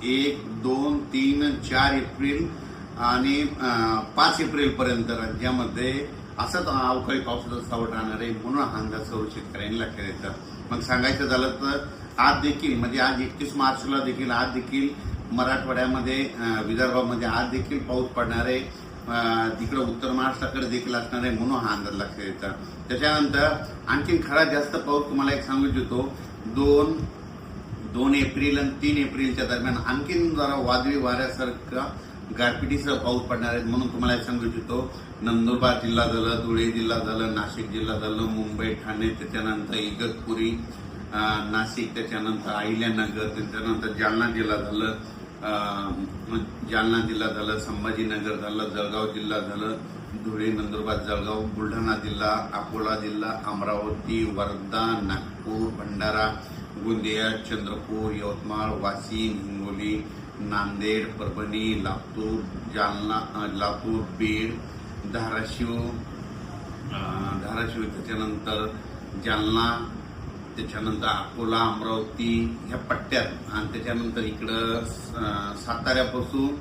1, 2, 3, 4 April आणि 5 April पर्यंत राज्यामध्ये असंच अवकाळी पावसाचा सावट राहणार आहे, म्हणून हा अंदाज सर्व शेतकऱ्यांनी लक्षात द्यायचा. मग सांगायचं झालं तर आज देखील म्हणजे आज 31 मार्चला देखील आज देखील मराठवाड्यामध्ये विदर्भामध्ये आज देखील पाऊस पडणार आहे. तिकडे उत्तर महाराष्ट्राकडे देखील असणार आहे, म्हणून हा अंदाज लक्षात द्यायचा. त्याच्यानंतर आणखीन खरा जास्त पाऊस तुम्हाला एक सांगू इच्छितो. 2 एप्रिल आणि 3 एप्रिलच्या दरम्यान आणखीन जरा वादळी वाऱ्यासारखा गारपिटीसह पाऊस पडणार आहे, म्हणून तुम्हाला एक सांगू इच्छितो. नंदुरबार जिल्हा झालं, धुळे जिल्हा झालं, नाशिक जिल्हा झालं, मुंबई, ठाणे, त्याच्यानंतर इगतपुरी, नाशिक, त्याच्यानंतर अहिल्यानगर, त्याच्यानंतर जालना जिल्हा झालं, संभाजीनगर झालं, जळगाव जिल्हा झालं, धुळे, नंदुरबार, जळगाव, बुलढाणा जिल्हा, अकोला जिल्हा, अमरावती, वर्धा, नागपूर, भंडारा, गोंदिया, चंद्रपूर, यवतमाळ, वाशिम, हिंगोली, नांदेड, परभणी, लातूर, लातूर, बीड, धाराशिव, त्याच्यानंतर जालना, त्याच्यानंतर अकोला, अमरावती ह्या पट्ट्यात आणि त्याच्यानंतर इकडं साताऱ्यापासून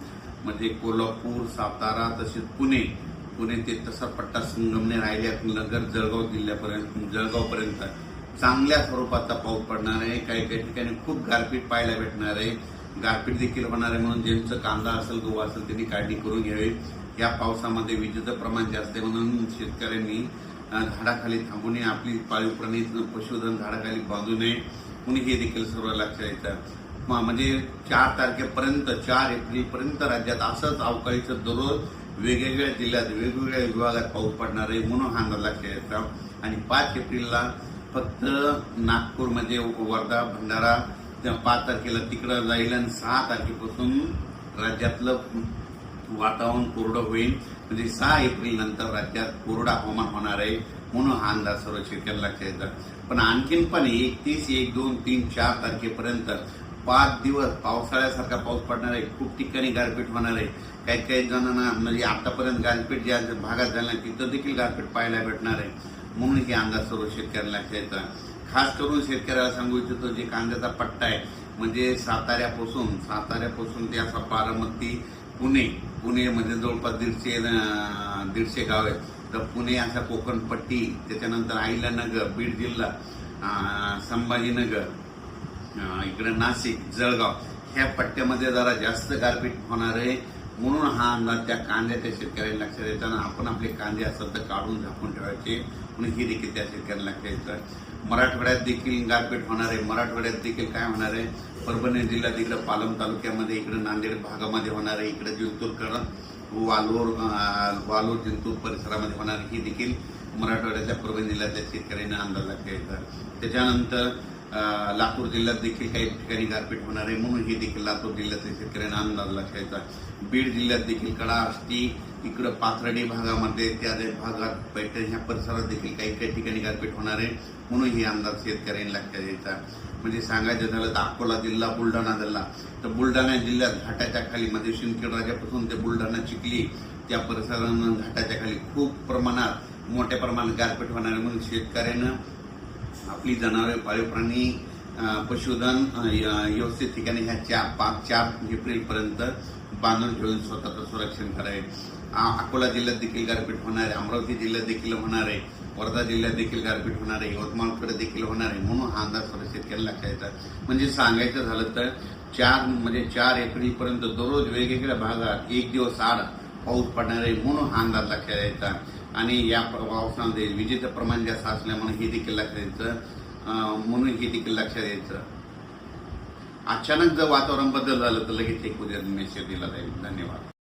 म्हणजे कोल्हापूर, सातारा तसेच पुणे ते तसा पट्टा संगमनेर, अहिल्यानगर, जळगावपर्यंत चांगल्या स्वरूपाचा पाऊस पडणार आहे. काही ठिकाणी खूप गारपीट पाहायला भेटणार आहे. गारपीट देखील होणार आहे, म्हणून ज्यांचं कांदा असेल, गहू असेल त्यांनी काळजी करून घ्यावी. या पावसामध्ये विजेचं प्रमाण जास्त आहे, म्हणून शेतकऱ्यांनी झाडाखाली थांबू नये, आपली पाळीव प्राणी पशुधन झाडाखाली बांधू नये, म्हणून हे देखील सर्व लक्षात द्यायचं. म्हणजे 4 तारखेपर्यंत 4 एप्रिलपर्यंत राज्यात असंच अवकाळीचं दररोज वेगवेगळ्या जिल्ह्यात वेगवेगळ्या विभागात पाऊस पडणार आहे, म्हणून हा अंदाज लक्षात द्यायचा. आणि 5 एप्रिलला फक्त नागपूरमध्ये वर्धा, भंडारा 5 तारखेला तिकडं जाईल आणि 6 तारखेपासून राज्यातलं वातावरण कोरडं होईल. म्हणजे 6 एप्रिल नंतर राज्यात कोरडा हवामान होणार आहे, म्हणून हा अंदाज सर्व शेतकऱ्यांना लक्षात येतात. पण आणखीन पण 31, 1, 2, 3, 4 तारखेपर्यंत 5 दिवस पावसाळ्यासारखा पाऊस पडणार आहे. खूप ठिकाणी गारपीट होणार आहे. काही जणांना म्हणजे आतापर्यंत गारपीट ज्या भागात झाल्या तिथं देखील गारपीट पाहायला भेटणार आहे, म्हणून हे अंदाज सर्व शेतकऱ्यांना लक्षात येतात. खास करून शेतकऱ्याला सांगू इच्छितो, जे कांद्याचा पट्टा आहे म्हणजे साताऱ्यापासून ते असा बारामती, पुणे म्हणजे जवळपास 150 गाव आहेत. तर पुणे असा कोकणपट्टी, त्याच्यानंतर अहिल्यानगर, बीड जिल्हा, संभाजीनगर, इकडे नाशिक, जळगाव ह्या पट्ट्यामध्ये जरा जास्त गारपीट होणार आहे, म्हणून हा अंदाज त्या कांद्याच्या शेतकऱ्यांना लक्षात येताना आपण आपले कांदे असेल तर काढून झाकून ठेवायचे, म्हणून हे देखील त्या शेतकऱ्यांना लक्षात येतं. मराठवाड्यात देखील गारपीट होणार आहे. मराठवाड्यात देखील काय होणार आहे, परभणी जिल्ह्यात इकडे पालम तालुक्यामध्ये, इकडे नांदेड भागामध्ये होणार आहे, इकडे जिंतूरकडं वालोर जिंतूर परिसरामध्ये होणार आहे. ही देखील मराठवाड्याच्या परभणी जिल्ह्यातल्या शेतकऱ्यांना अंदाज लक्षात येतात. त्याच्यानंतर लातूर जिल्ह्यात देखील काही ठिकाणी गारपीट होणार आहे, म्हणून हे देखील लातूर जिल्ह्यातल्या शेतकऱ्यांना अंदाज लक्षात येतात. बीड जिल्ह्यात देखील कडा, आष्टी, इकडं पाथर्डी भागामध्ये, त्या भागात पैठण ह्या परिसरात देखील काही ठिकाणी गारपीट होणार आहे, म्हणून हे अंदाज शेतकऱ्यांनी लक्षात येतात. म्हणजे सांगायचं झालं तर अकोला जिल्हा, बुलढाणा जिल्हा, तर बुलढाणा जिल्ह्यात घाटाच्या खाली म्हणजे शिंदखेड ते बुलढाणा, चिखली त्या परिसरानं घाटाच्या खाली खूप प्रमाणात मोठ्या प्रमाणात गारपीट होणार आहे, म्हणून शेतकऱ्यानं आपली जनावरे, पाळीव प्राणी, पशुधन व्यवस्थित ठिकाणी ह्या 4 एप्रिलपर्यंत बांधून ठेवून स्वतःचं संरक्षण करावे. अकोला जिल्ह्यात देखील गारपीट होणार आहे, अमरावती जिल्ह्यात देखील होणार आहे, वर्धा जिल्ह्यात देखील गारपीट होणार आहे, यवतमाळकडे देखील होणार आहे, म्हणून हा अंदाज सर्व शेतकऱ्याला लक्षात येतात. म्हणजे सांगायचं झालं तर 4 एप्रिलपर्यंत दररोज वेगवेगळ्या भागात 1 दिवस आड पाऊस पडणार आहे, म्हणून हा अंदाज लक्षात यायचा. आणि या पावसामध्ये विजेचं प्रमाण जास्त असल्यामुळे हे देखील लक्षात यायचं, म्हणून हे देखील लक्षात यायचं. अचानक जर वातावरण बदल झालं तर लगेच एक उद्या मेसेज दिला जाईल. धन्यवाद.